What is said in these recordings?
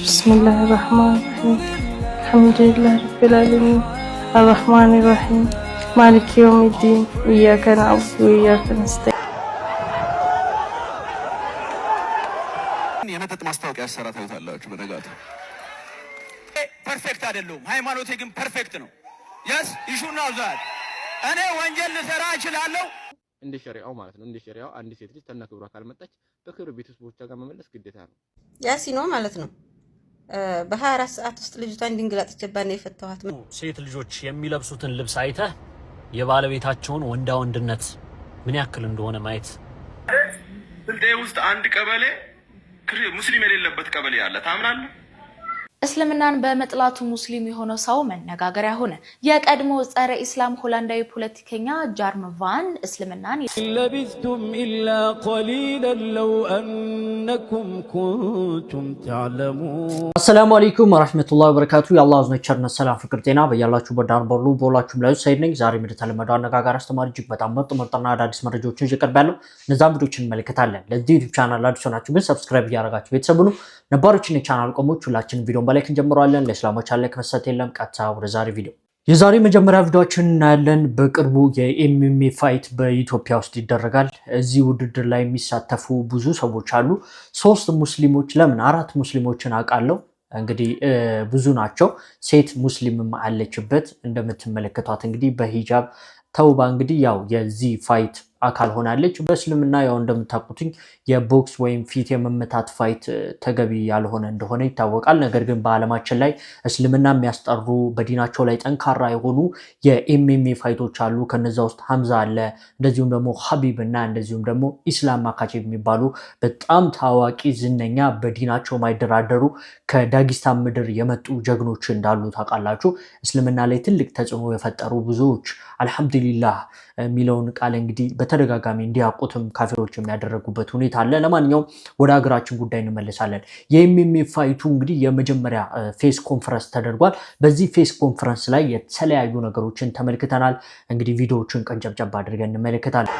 بسم الله الرحمن الرحيم الحمد لله رب العالمين الرحمن الرحيم مالك يوم الدين إياك نعبد وإياك نستعين የመጠጥ ማስታወቂያ ያሰራታላችሁ በነጋታ ፐርፌክት አይደለም ሃይማኖቴ ግን ፐርፌክት ነው yes you should know that እኔ ወንጀል ልሰራ እችላለሁ እንደ ሸሪዓው ማለት ነው እንደ ሸሪዓው አንድ ሴት ልጅ ተነክብራ ካልመጣች በክብር ቤተሰቦቿ ጋር መመለስ ግዴታ ነው ያሲኖ ማለት ነው በ24 ሰዓት ውስጥ ልጅቷን ድንግላጥጨባና የፈታዋት ሴት ልጆች የሚለብሱትን ልብስ አይተህ የባለቤታቸውን ወንዳወንድነት ምን ያክል እንደሆነ ማየት እንደ ውስጥ አንድ ቀበሌ ሙስሊም የሌለበት ቀበሌ አለ ታምናለህ እስልምናን በመጥላቱ ሙስሊም የሆነ ሰው መነጋገሪያ ሆነ የቀድሞ ጸረ ኢስላም ሆላንዳዊ ፖለቲከኛ ጃርም ቫን እስልምናን ለቢስቱም ኢላ ቀሊላን ለው አንኩም ኩንቱም ተዕለሙን አሰላሙ አለይኩም ወራህመቱላሂ ወበረካቱ የአላህ ቸርነት ሰላም ፍቅር ጤና በያላችሁ በዳር በሉ በሁላችሁም ላይ ሰይድ ነኝ ዛሬ እንደተለመደው አነጋጋሪ አስተማሪ እጅግ በጣም ምርጥና አዳዲስ መረጃዎችን ይቀርባሉ እነዛም ቪዲዮችን እንመለከታለን ለዚህ ዩቲዩብ ቻናል አዲስ ሆናችሁ ግን ሰብስክራይብ ያደርጋችሁ ቤተሰብ ሁኑ ነባሮችን የቻናል ቆሞች ሁላችን ቪዲዮን በላይክ እንጀምራለን ለእስላሞች አለ ከመሰት የለም ቀጥታ ወደ ዛሬ ቪዲዮ የዛሬ መጀመሪያ ቪዲዮአችን እናያለን በቅርቡ የኤምኤምኤ ፋይት በኢትዮጵያ ውስጥ ይደረጋል እዚህ ውድድር ላይ የሚሳተፉ ብዙ ሰዎች አሉ 3 ሙስሊሞች ለምን 4 ሙስሊሞችን አቃለው እንግዲህ ብዙ ናቸው ሴት ሙስሊምም አለችበት እንደምትመለከቷት እንግዲህ በሂጃብ ተውባ እንግዲህ ያው የዚህ ፋይት አካል ሆናለች በእስልምና ያው እንደምታውቁትኝ የቦክስ ወይም ፊት የመመታት ፋይት ተገቢ ያልሆነ እንደሆነ ይታወቃል ነገር ግን በአለማችን ላይ እስልምና የሚያስጠሩ በዲናቸው ላይ ጠንካራ የሆኑ የኤምኤምኤ ፋይቶች አሉ ከነዛ ውስጥ ሐምዛ አለ እንደዚሁም ደግሞ ሐቢብ እና እንደዚሁም ደግሞ ኢስላም ማካቼቭ የሚባሉ በጣም ታዋቂ ዝነኛ በዲናቸው ማይደራደሩ ከዳጊስታን ምድር የመጡ ጀግኖች እንዳሉ ታውቃላችሁ እስልምና ላይ ትልቅ ተጽዕኖ የፈጠሩ ብዙዎች አልহামዱሊላህ ሚለውን ቃል እንግዲህ በተደጋጋሚ እንዲያቆቱም ካፊሮች የሚያደርጉበት ሁኔታ አለ ለማንኛውም ወደ ሀገራችን ጉዳይ እንመለሳለን የኤምኤምኤ ፋይቱ እንግዲህ የመጀመሪያ ፌስ ኮንፈረንስ ተደርጓል በዚህ ፌስ ኮንፈረንስ ላይ የተለያዩ ነገሮችን ተመልክተናል እንግዲህ ቪዲዮዎችን ቀንጨብጨብ አድርገን እንመለከታለን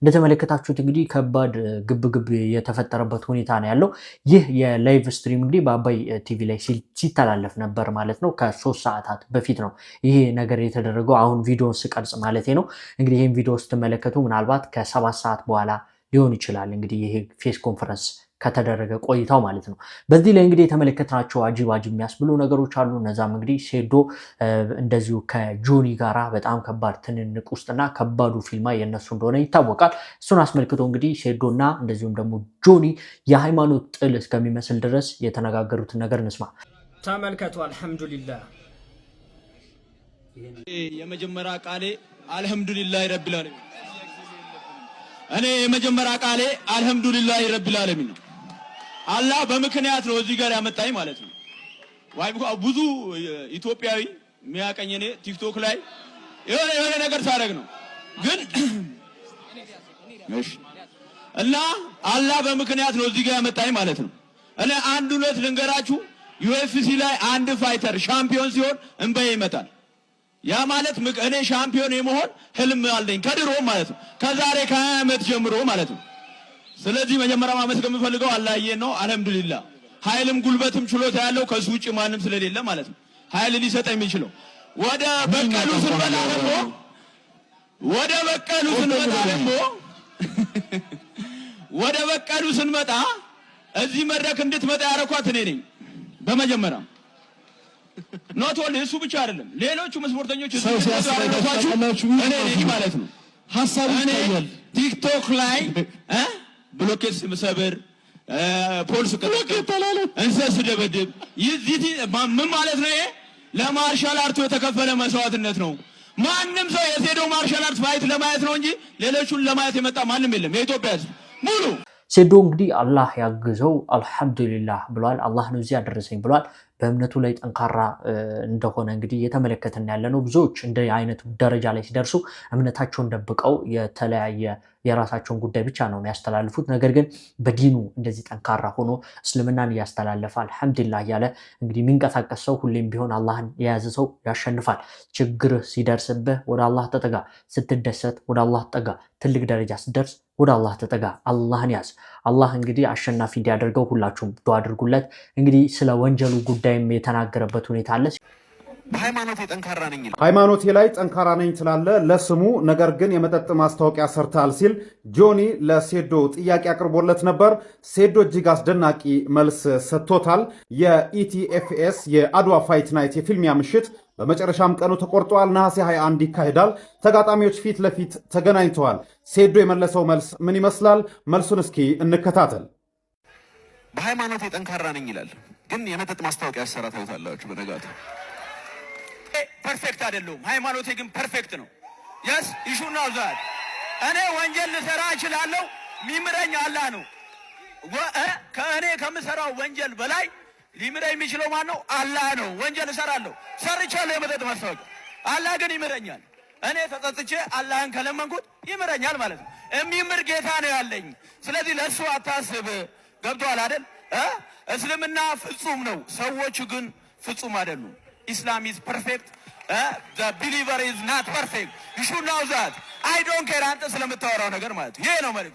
እንደተመለከታችሁት እንግዲህ ከባድ ግብግብ የተፈጠረበት ሁኔታ ነው ያለው ይህ የላይቭ ስትሪም እንግዲህ በአባይ ቲቪ ላይ ሲተላለፍ ነበር ማለት ነው ከ3 ሰዓታት በፊት ነው ይሄ ነገር የተደረገው አሁን ቪዲዮን ስቀርጽ ማለት ነው እንግዲህ ይሄን ቪዲዮ ስትመለከቱ ምናልባት ከ7 ሰዓት በኋላ ሊሆን ይችላል እንግዲህ ይሄ ፌስ ኮንፈረንስ ከተደረገ ቆይታው ማለት ነው በዚህ ላይ እንግዲህ የተመለከትናቸው አጂብ የሚያስብሉ ነገሮች አሉ እነዛም እንግዲህ ሴዶ እንደዚሁ ከጆኒ ጋራ በጣም ከባድ ትንንቅ ውስጥና ከባዱ ፊልማ የነሱ እንደሆነ ይታወቃል እሱን አስመልክቶ እንግዲህ ሴዶና እንደዚሁም ደግሞ ጆኒ የሃይማኖት ጥል እስከሚመስል ድረስ የተነጋገሩትን ነገር እንስማ ተመልከቱ አልহামዱሊላህ የመጀመሪያ ቃሌ አልহামዱሊላህ ረቢል ዓለሚን እኔ የመጀመሪያ ቃሌ አልহামዱሊላህ ረቢል ዓለሚን አላህ በምክንያት ነው እዚህ ጋር ያመጣኝ ማለት ነው ዋይ ብዙ ኢትዮጵያዊ የሚያቀኝ እኔ ቲክቶክ ላይ የሆነ ነገር ሳደርግ ነው ግን እሺ እና አላህ በምክንያት ነው እዚህ ጋር ያመጣኝ ማለት ነው እኔ አንድ ሁለት ልንገራችሁ ዩኤፍሲ ላይ አንድ ፋይተር ሻምፒዮን ሲሆን እንበይ ይመጣል ያ ማለት እኔ ሻምፒዮን የመሆን ህልም አለኝ ከድሮ ማለት ነው ከዛሬ ከ20 ዓመት ጀምሮ ማለት ነው ስለዚህ መጀመሪያ ማመስገን የምፈልገው አላህዬ ነው አልহামዱሊላህ ኃይልም ጉልበትም ችሎታ ያለው ከሱ ውጪ ማንም ስለሌለ ማለት ነው ኃይል ሊሰጠኝ የሚችለው ወደ በቀሉ ስንመጣ እዚህ መድረክ እንድትመጣ ያረኳት እኔ ነኝ በመጀመሪያ ኖት ኦንሊ እሱ ብቻ አይደለም ሌሎቹ ስፖርተኞች እሱ እኔ ነኝ ማለት ነው ሐሳቡ ይታያል ቲክቶክ ላይ ብሎኬት ስምሰብር ፖሊስ ከተከለ እንሰስ ደበደብ ይዚህ ምን ማለት ነው? ይሄ ለማርሻል አርቱ የተከፈለ መስዋዕትነት ነው። ማንም ሰው የሴዶ ማርሻል አርት ፋይት ለማየት ነው እንጂ ሌሎቹን ለማየት የመጣ ማንም የለም። የኢትዮጵያ ሕዝብ ሙሉ ሴዶ እንግዲህ አላህ ያግዘው አልሐምዱሊላህ ብሏል። አላህ ነው እዚህ ያደረሰኝ ብሏል። በእምነቱ ላይ ጠንካራ እንደሆነ እንግዲህ እየተመለከትን ያለ ነው። ብዙዎች እንደ አይነቱ ደረጃ ላይ ሲደርሱ እምነታቸውን ደብቀው የተለያየ የራሳቸውን ጉዳይ ብቻ ነው የሚያስተላልፉት። ነገር ግን በዲኑ እንደዚህ ጠንካራ ሆኖ እስልምናን እያስተላለፈ አልሐምዱሊላህ እያለ እንግዲህ የሚንቀሳቀስ ሰው ሁሌም ቢሆን አላህን የያዘ ሰው ያሸንፋል። ችግር ሲደርስብህ ወደ አላህ ተጠጋ፣ ስትደሰት ወደ አላህ ተጠጋ፣ ትልቅ ደረጃ ስትደርስ ወደ አላህ ተጠጋ፣ አላህን ያዝ። አላህ እንግዲህ አሸናፊ እንዲያደርገው ሁላችሁም ዱዓ አድርጉለት። እንግዲህ ስለ ወንጀሉ ጉዳይም የተናገረበት ሁኔታ አለ። በሃይማኖቴ ጠንካራ ነኝ ይላል። ሃይማኖቴ ላይ ጠንካራ ነኝ ትላለ ለስሙ፣ ነገር ግን የመጠጥ ማስታወቂያ ሰርታል ሲል ጆኒ ለሴዶ ጥያቄ አቅርቦለት ነበር። ሴዶ እጅግ አስደናቂ መልስ ሰጥቶታል። የኢቲኤፍኤስ የአድዋ ፋይት ናይት የፊልሚያ ምሽት በመጨረሻም ቀኑ ተቆርጧል። ነሐሴ 21 ይካሄዳል። ተጋጣሚዎች ፊት ለፊት ተገናኝተዋል። ሴዶ የመለሰው መልስ ምን ይመስላል? መልሱን እስኪ እንከታተል። በሃይማኖቴ ጠንካራ ነኝ ይላል፣ ግን የመጠጥ ማስታወቂያ ሰራ ታዩታላችሁ በነጋቱ ፐርፌክት አይደለም። ሃይማኖቴ ግን ፐርፌክት ነው። yes you should know that እኔ ወንጀል ልሰራ እችላለሁ፣ ሚምረኝ አላህ ነው። ከእኔ ከምሰራው ወንጀል በላይ ሊምረኝ የሚችለው ማን ነው? አላህ ነው። ወንጀል እሰራለሁ፣ ሰርቻለሁ የመጠጥ ማስታወቂያ፣ አላህ ግን ይምረኛል። እኔ ተጸጽቼ አላህን ከለመንኩት ይምረኛል ማለት ነው። የሚምር ጌታ ነው ያለኝ። ስለዚህ ለእሱ አታስብ። ገብቶሃል አይደል? እስልምና ፍጹም ነው፣ ሰዎቹ ግን ፍጹም አይደሉም። Islam is perfect. The believer is not perfect. You should know that. I don't care አንተ ስለምታወራው ነገር ማለት ይሄ ነው ማለት።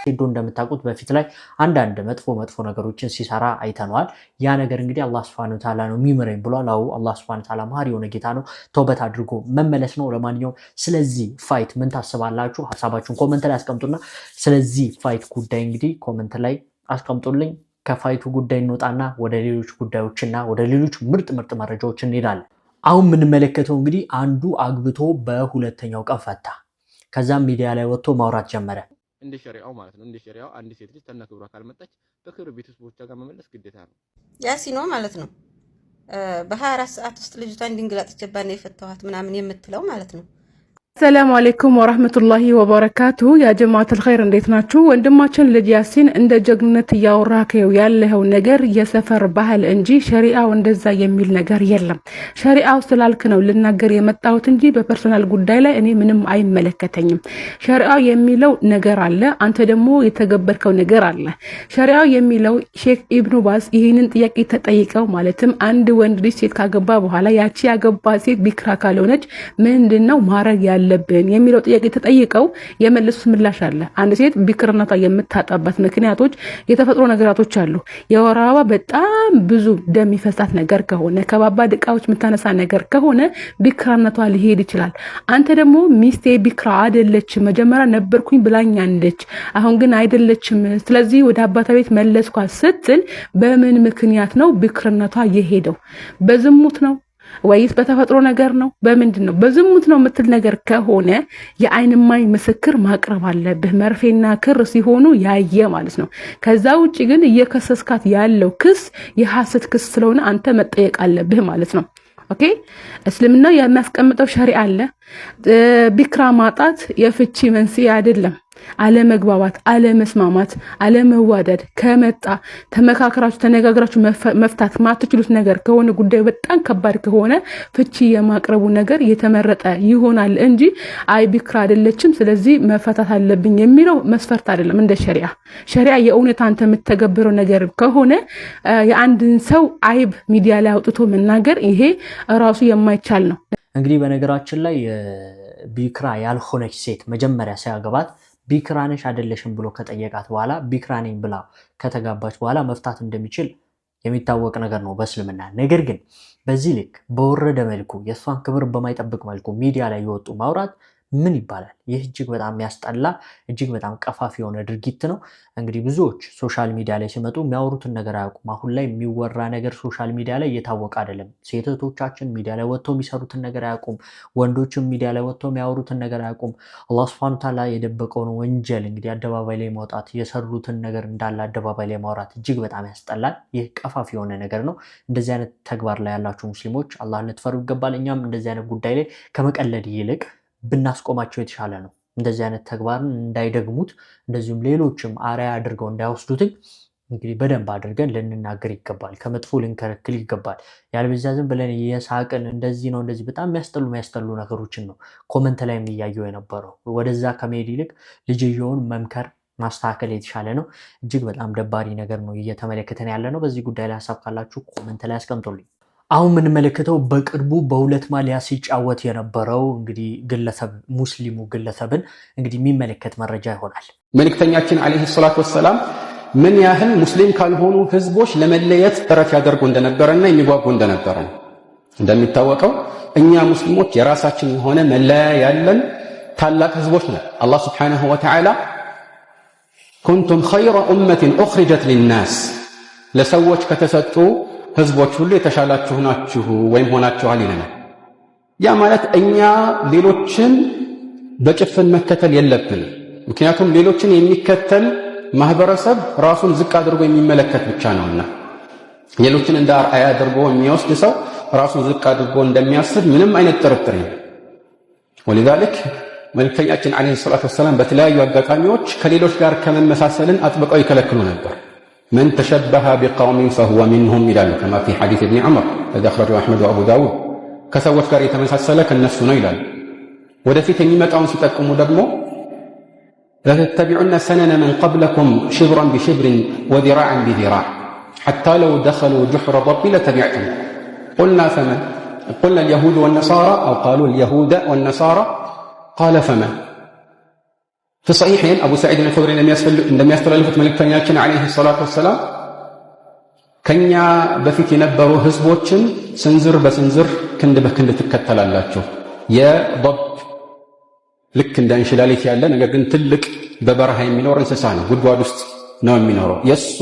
ሴዶ እንደምታውቁት በፊት ላይ አንዳንድ መጥፎ ነገሮችን ሲሰራ አይተነዋል። ያ ነገር እንግዲህ አላህ Subhanahu Wa Ta'ala ነው የሚምረኝ ብሏል። አዎ አላህ Subhanahu Wa Ta'ala መሐሪ የሆነ ጌታ ነው። ተውበት አድርጎ መመለስ ነው። ለማንኛውም ስለዚህ ፋይት ምን ታስባላችሁ? ሐሳባችሁን ኮሜንት ላይ አስቀምጡና ስለዚህ ፋይት ጉዳይ እንግዲህ ኮሜንት ላይ አስቀምጡልኝ። ከፋይቱ ጉዳይ እንወጣና ወደ ሌሎች ጉዳዮችና ወደ ሌሎች ምርጥ መረጃዎች እንሄዳለን። አሁን የምንመለከተው እንግዲህ አንዱ አግብቶ በሁለተኛው ቀን ፈታ። ከዛም ሚዲያ ላይ ወጥቶ ማውራት ጀመረ። እንደ ሸሪዓው ማለት ነው። እንደ ሸሪዓው አንድ ሴት ልጅ ተነክብራ ካልመጣች በክብር ቤተሰቦቿ ጋር መመለስ ግዴታ ነው። ያሲኖ ማለት ነው። በ24 ሰዓት ውስጥ ልጅቷን ድንግል አጥቼባት ነው የፈታኋት ምናምን የምትለው ማለት ነው። ሰላም አለይኩም ወራህመቱላሂ ወበረካቱ። ያ ጀማዓተል ኸይር እንዴት ናችሁ? ወንድማችን ልጅ ያሲን እንደ ጀግነት ያወራከው ያለው ነገር የሰፈር ባህል እንጂ ሸሪዓው እንደዛ የሚል ነገር የለም። ሸሪዓው ስላልክ ነው ልናገር የመጣሁት እንጂ በፐርሰናል ጉዳይ ላይ እኔ ምንም አይመለከተኝም። ሸሪዓው የሚለው ነገር አለ፣ አንተ ደግሞ የተገበርከው ነገር አለ። ሸሪዓው የሚለው ሼክ ኢብኑ ባዝ ይህንን ጥያቄ ተጠይቀው ማለትም አንድ ወንድ ልጅ ሴት ካገባ በኋላ ያቺ ያገባ ሴት ቢክራ ካልሆነች ምንድነው ማረግ ያለ ለብን የሚለው ጥያቄ ተጠይቀው የመለሱት ምላሽ አለ። አንድ ሴት ቢክርነቷ የምታጣባት ምክንያቶች የተፈጥሮ ነገራቶች አሉ። የወር አበባ በጣም ብዙ ደም ይፈሳት ነገር ከሆነ፣ ከባባድ ዕቃዎች የምታነሳ ነገር ከሆነ ቢክርነቷ ሊሄድ ይችላል። አንተ ደግሞ ሚስቴ ቢክራ አይደለችም መጀመሪያ ነበርኩኝ ብላኛለች፣ አሁን ግን አይደለችም፣ ስለዚህ ወደ አባታ ቤት መለስኳት ስትል በምን ምክንያት ነው ቢክርነቷ የሄደው? በዝሙት ነው ወይስ በተፈጥሮ ነገር ነው? በምንድን ነው? በዝሙት ነው የምትል ነገር ከሆነ የአይን እማኝ ምስክር ማቅረብ አለብህ። መርፌና ክር ሲሆኑ ያየ ማለት ነው። ከዛ ውጪ ግን እየከሰስካት ያለው ክስ የሐሰት ክስ ስለሆነ አንተ መጠየቅ አለብህ ማለት ነው። ኦኬ እስልምና የሚያስቀምጠው ሸሪዓ አለ። ቢክራ ማጣት የፍቺ መንስኤ አይደለም። አለመግባባት፣ አለመስማማት፣ አለመዋደድ ከመጣ ተመካከራችሁ ተነጋግራችሁ መፍታት ማትችሉት ነገር ከሆነ ጉዳዩ በጣም ከባድ ከሆነ ፍቺ የማቅረቡ ነገር የተመረጠ ይሆናል እንጂ አይ ቢክራ አይደለችም ስለዚህ መፈታት አለብኝ የሚለው መስፈርት አይደለም። እንደ ሸሪዓ የእውነት አንተ የምትተገብረው ነገር ከሆነ የአንድን ሰው አይብ ሚዲያ ላይ አውጥቶ መናገር ይሄ ራሱ የማይቻል ነው። እንግዲህ በነገራችን ላይ ቢክራ ያልሆነች ሴት መጀመሪያ ሲያገባት ቢክራ ነሽ አይደለሽም ብሎ ከጠየቃት በኋላ ቢክራ ነኝ ብላ ከተጋባች በኋላ መፍታት እንደሚችል የሚታወቅ ነገር ነው በእስልምና። ነገር ግን በዚህ ልክ በወረደ መልኩ የእሷን ክብር በማይጠብቅ መልኩ ሚዲያ ላይ የወጡ ማውራት ምን ይባላል? ይህ እጅግ በጣም የሚያስጠላ እጅግ በጣም ቀፋፊ የሆነ ድርጊት ነው። እንግዲህ ብዙዎች ሶሻል ሚዲያ ላይ ሲመጡ የሚያወሩትን ነገር አያውቁም። አሁን ላይ የሚወራ ነገር ሶሻል ሚዲያ ላይ እየታወቀ አይደለም። ሴት እህቶቻችን ሚዲያ ላይ ወጥተው የሚሰሩትን ነገር አያውቁም። ወንዶችም ሚዲያ ላይ ወጥተው የሚያወሩትን ነገር አያውቁም። አላህ ሱብሓነሁ ወተዓላ የደበቀውን ወንጀል እንግዲህ አደባባይ ላይ ማውጣት፣ የሰሩትን ነገር እንዳለ አደባባይ ላይ ማውራት እጅግ በጣም ያስጠላል። ይህ ቀፋፊ የሆነ ነገር ነው። እንደዚህ አይነት ተግባር ላይ ያላችሁ ሙስሊሞች አላህን ልትፈሩ ይገባል። እኛም እንደዚህ አይነት ጉዳይ ላይ ከመቀለድ ይልቅ ብናስቆማቸው የተሻለ ነው። እንደዚህ አይነት ተግባርን እንዳይደግሙት እንደዚሁም ሌሎችም አርአያ አድርገው እንዳይወስዱትኝ እንግዲህ በደንብ አድርገን ልንናገር ይገባል። ከመጥፎ ልንከለክል ይገባል። ያለበለዚያ ዝም ብለን የሳቅን እንደዚህ ነው እንደዚህ በጣም የሚያስጠሉ ነገሮችን ነው ኮመንት ላይ የሚያየው የነበረው። ወደዛ ከመሄድ ይልቅ ልጅየውን መምከር ማስተካከል የተሻለ ነው። እጅግ በጣም ደባሪ ነገር ነው እየተመለከተን ያለ ነው። በዚህ ጉዳይ ላይ ሀሳብ ካላችሁ ኮመንት ላይ አስቀምጡልኝ። አሁን የምንመለከተው በቅርቡ በሁለት ማሊያ ሲጫወት የነበረው እንግዲህ ግለሰብ ሙስሊሙ ግለሰብን እንግዲህ የሚመለከት መረጃ ይሆናል። መልእክተኛችን አለይሂ ሰላቱ ወሰላም ምን ያህል ሙስሊም ካልሆኑ ህዝቦች ለመለየት ጥረት ያደርጉ እንደነበረና የሚጓጉ እንደነበረ ነው። እንደሚታወቀው እኛ ሙስሊሞች የራሳችን የሆነ መለያ ያለን ታላቅ ህዝቦች ነን። አላህ ሱብሓነሁ ወተዓላ ኩንቱም ኸይረ ኡመቲን ኡኽሪጀት ሊናስ ለሰዎች ከተሰጡ ህዝቦች ሁሉ የተሻላችሁ ናችሁ ወይም ሆናችኋል ይለናል። ያ ማለት እኛ ሌሎችን በጭፍን መከተል የለብንም። ምክንያቱም ሌሎችን የሚከተል ማህበረሰብ ራሱን ዝቅ አድርጎ የሚመለከት ብቻ ነውና ሌሎችን እንደ አርአያ አድርጎ የሚወስድ ሰው ራሱን ዝቅ አድርጎ እንደሚያስብ ምንም አይነት ጥርጥር የለም። ወለذلك መልእክተኛችን አለይሂ ሰላቱ ወሰላም በተለያዩ አጋጣሚዎች ከሌሎች ጋር ከመመሳሰልን አጥብቀው ይከለክሉ ነበር። من تشبه بقوم فهو منهم ይላሉ كما في حديث ابن عمر الذي أخرجه أحمد وأبو داود ከሰዎች ጋር የተመሳሰለ ከነሱ ነው ይላሉ። ወደፊት የሚመጣውን ሲጠቁሙ ደግሞ لتتبعن سنن من قبلكم شبرا بشبر وذراعا بذراع حتى لو دخلوا جحر ضب لتبعتم قلنا فمن قلنا اليهود والنصارى أو قالوا اليهود والنصارى قال فمن في الصحيحين أبو سعيد الخدري لم يستلفت ملكتنياችን عليه الصلاة والسلام ከኛ በፊት የነበሩ ህዝቦችን ስንዝር በስንዝር ክንድ በክንድ ትከተላላችሁ። የضب ልክ እንደ እንሽላሊት ያለ ነገር ግን ትልቅ በበረሃ የሚኖር እንስሳ ነው። ጉድጓድ ውስጥ ነው የሚኖረው። የሱ